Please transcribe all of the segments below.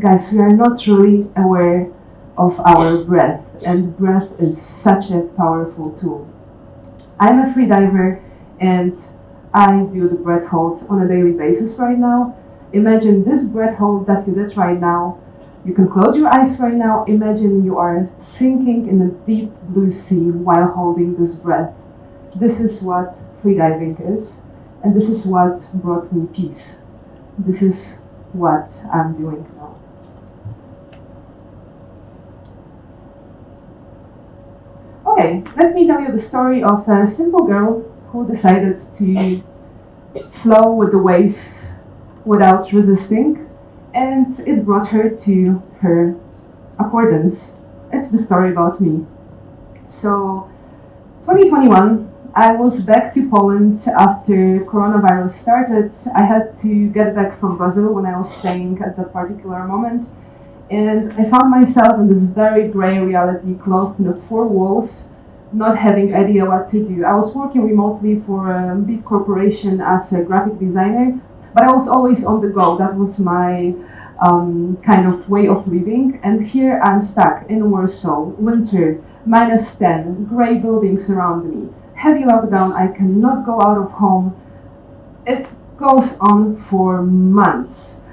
Guys, we are not really aware of our breath, and breath is such a powerful tool. I'm a free diver, and I do the breath hold on a daily basis right now. Imagine this breath hold that you did right now. You can close your eyes right now. Imagine you are sinking in a deep blue sea while holding this breath. This is what freediving is, and this is what brought me peace. This is what I'm doing now. Okay, let me tell you the story of a simple girl who decided to flow with the waves without resisting, and it brought her to her accordance. It's the story about me. So, 2021, I was back to Poland after coronavirus started. I had to get back from Brazil when I was staying at that particular moment. And I found myself in this very gray reality, closed in the four walls, not having idea what to do. I was working remotely for a big corporation as a graphic designer, but I was always on the go. That was my kind of way of living. And here I'm stuck in Warsaw, winter, -10, gray buildings around me, heavy lockdown, I cannot go out of home. It goes on for months.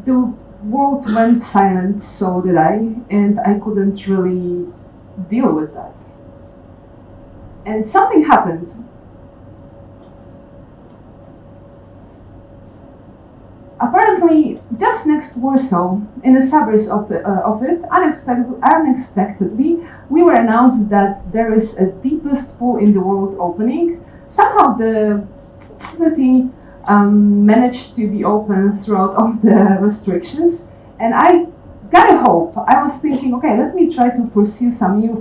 The world went silent, so did I, and I couldn't really deal with that. And something happened. Apparently, just next Warsaw, in the suburbs of it, unexpectedly, we were announced that there is a deepest pool in the world opening. Somehow the facility managed to be open throughout all the restrictions, and I got a hope. I was thinking, okay, let me try to pursue some new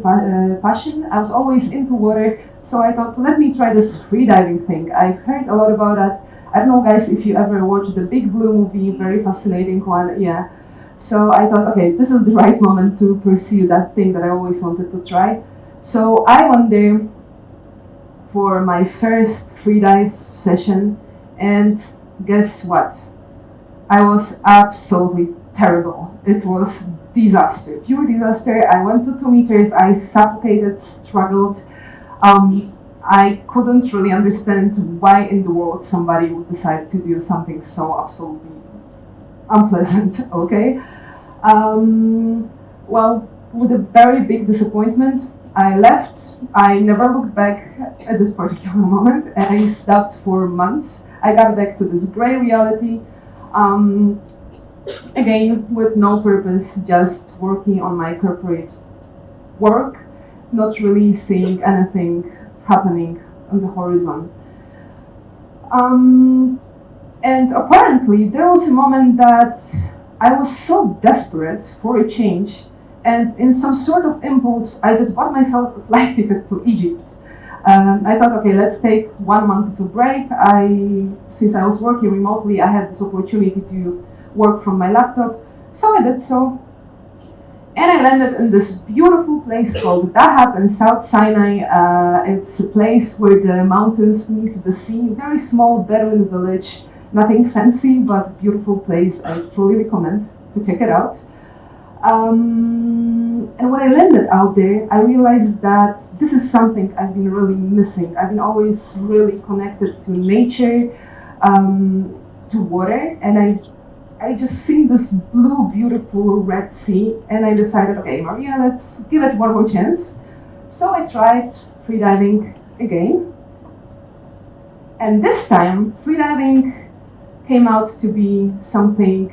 passion. I was always into water, so I thought, let me try this freediving thing. I've heard a lot about that. I don't know, guys, if you ever watched the Big Blue movie, very fascinating one, yeah. So I thought, okay, this is the right moment to pursue that thing that I always wanted to try. So I went there for my first freedive session, and guess what? I was absolutely terrible. It was disaster, pure disaster. I went to 2 meters, I suffocated, struggled. I couldn't really understand why in the world somebody would decide to do something so absolutely unpleasant, okay? Well, with a very big disappointment, I left. I never looked back at this particular moment, and I stopped for months. I got back to this gray reality, again, with no purpose, just working on my corporate work, not really seeing anything happening on the horizon. And apparently there was a moment that I was so desperate for a change, and in some sort of impulse, I just bought myself a flight ticket to Egypt. I thought, okay, let's take 1 month of a break. Since I was working remotely, I had this opportunity to work from my laptop, so I did so. And I landed in this beautiful place called Dahab in South Sinai. It's a place where the mountains meet the sea, very small Bedouin village, nothing fancy, but beautiful place. I truly recommend to check it out. And when I landed out there, I realized that this is something I've been really missing. I've been always really connected to nature, to water, and I just seen this blue, beautiful Red Sea, and I decided, okay, Maria, let's give it one more chance. So I tried freediving again, and this time freediving came out to be something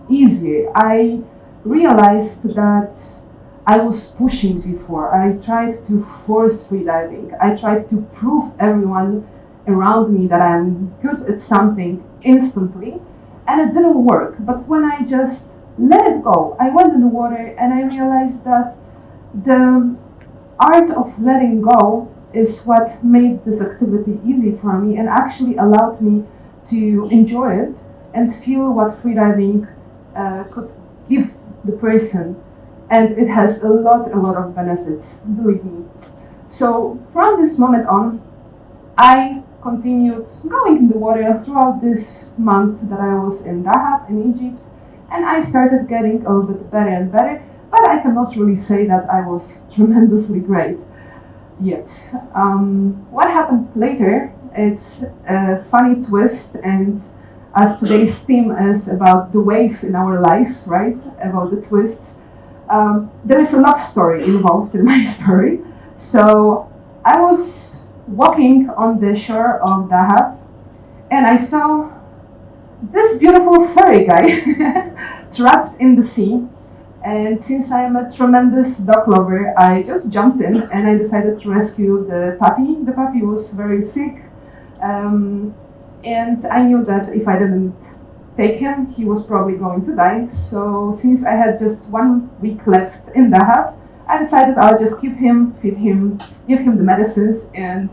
easier. I realized that I was pushing before. I tried to force freediving. I tried to prove everyone around me that I'm good at something instantly, and it didn't work. But when I just let it go, I went in the water and I realized that the art of letting go is what made this activity easy for me and actually allowed me to enjoy it and feel what freediving could give the person. And it has a lot of benefits, believe me. So from this moment on, I continued going in the water throughout this month that I was in Dahab in Egypt, and I started getting a little bit better and better, but I cannot really say that I was tremendously great yet. What happened later, it's a funny twist, and as today's theme is about the waves in our lives, right, about the twists, there is a love story involved in my story. So I was walking on the shore of Dahab, and I saw this beautiful furry guy trapped in the sea. And since I am a tremendous dog lover, I just jumped in and I decided to rescue the puppy. The puppy was very sick, and I knew that if I didn't take him, he was probably going to die. So since I had just 1 week left in Dahab, I decided I'll just keep him, feed him, give him the medicines, and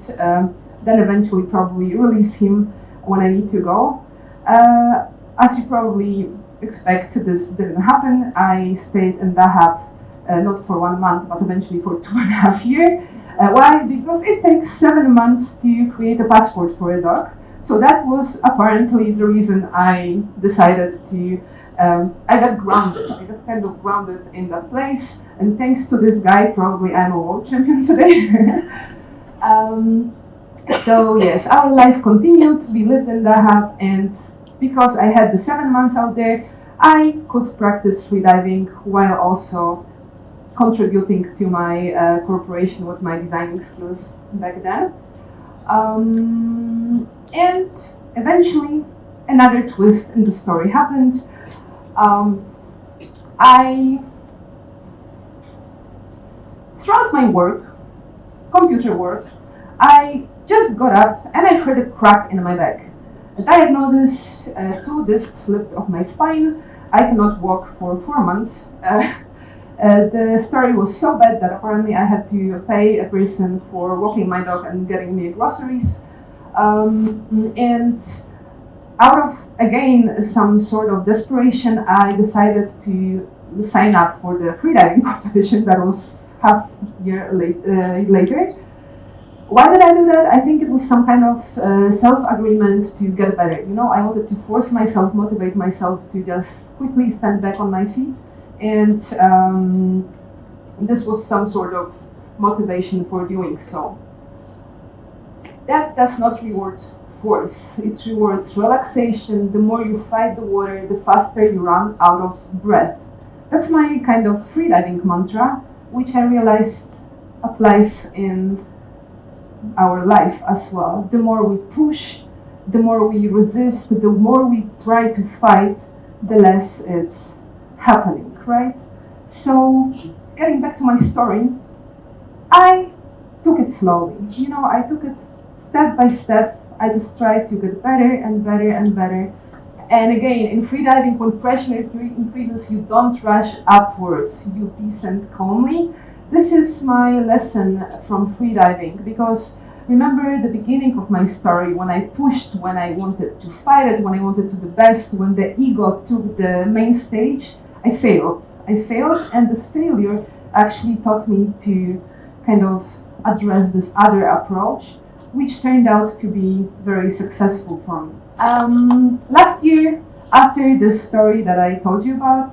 then eventually probably release him when I need to go. As you probably expect, this didn't happen. I stayed in Dahab not for 1 month, but eventually for 2.5 years. Why? Because it takes 7 months to create a passport for a dog. So that was apparently the reason I decided to. I got grounded. I got kind of grounded in that place, and thanks to this guy, probably I'm a world champion today. So yes, our life continued. We lived in Dahab, and because I had the 7 months out there, I could practice freediving while also contributing to my corporation with my designing skills back then. And eventually, another twist in the story happened. Throughout my work, computer work, I just got up and I heard a crack in my back. A diagnosis, 2 discs slipped off my spine. I could not walk for 4 months. The story was so bad that apparently I had to pay a person for walking my dog and getting me groceries. And out of, again, some sort of desperation, I decided to sign up for the freediving competition that was half year later. Why did I do that? I think it was some kind of self-agreement to get better. You know, I wanted to force myself, motivate myself to just quickly stand back on my feet. And this was some sort of motivation for doing so. That does not reward force. It rewards relaxation. The more you fight the water, the faster you run out of breath. That's my kind of freediving mantra, which I realized applies in our life as well. The more we push, the more we resist, the more we try to fight, the less it's happening, right? So, getting back to my story, I took it slowly. You know, I took it step by step. I just tried to get better and better and better. And again, in freediving, when pressure increases, you don't rush upwards, you descend calmly. This is my lesson from freediving, because remember the beginning of my story, when I pushed, when I wanted to fight it, when I wanted to do the best, when the ego took the main stage, I failed. And this failure actually taught me to kind of address this other approach, which turned out to be very successful for me. Last year, after this story that I told you about,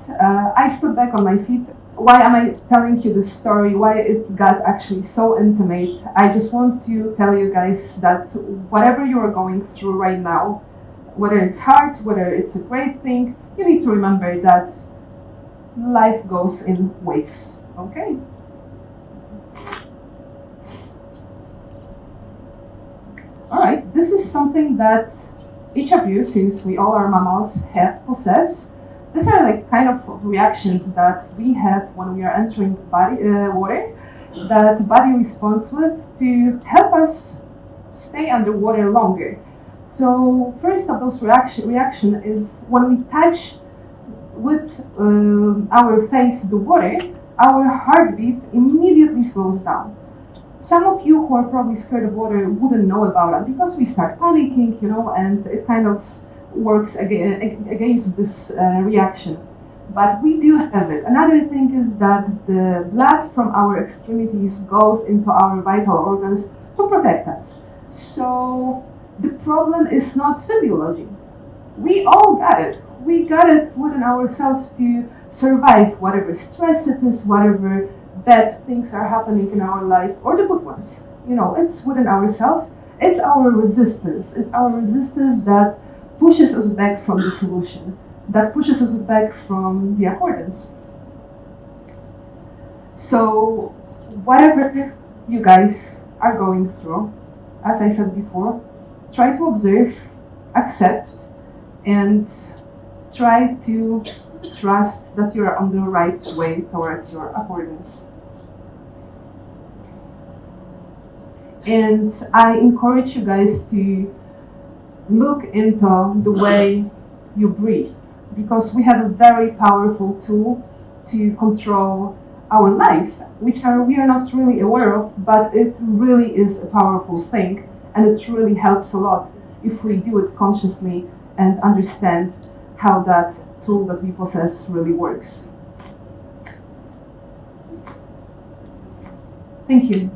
I stood back on my feet. Why am I telling you this story? Why it got actually so intimate? I just want to tell you guys that whatever you are going through right now, whether it's hard, whether it's a great thing, you need to remember that life goes in waves, okay? Alright, this is something that each of you, since we all are mammals, have possessed. These are like kind of reactions that we have when we are entering water, that body responds with to help us stay underwater longer. So first of those reaction is when we touch with our face the water, our heartbeat immediately slows down. Some of you who are probably scared of water wouldn't know about it because we start panicking, you know, and it kind of works against this reaction. But we do have it. Another thing is that the blood from our extremities goes into our vital organs to protect us. So the problem is not physiology. we all got it. We got it within ourselves to survive whatever stress it is, whatever bad things are happening in our life, or the good ones. You know, it's within ourselves. It's our resistance. It's our resistance that pushes us back from the solution, that pushes us back from the accordance. So, whatever you guys are going through, as I said before, try to observe, accept, and try to trust that you are on the right way towards your accordance. And I encourage you guys to look into the way you breathe, because we have a very powerful tool to control our life, which we are not really aware of, but it really is a powerful thing, and it really helps a lot if we do it consciously and understand how that tool that we possess really works. Thank you.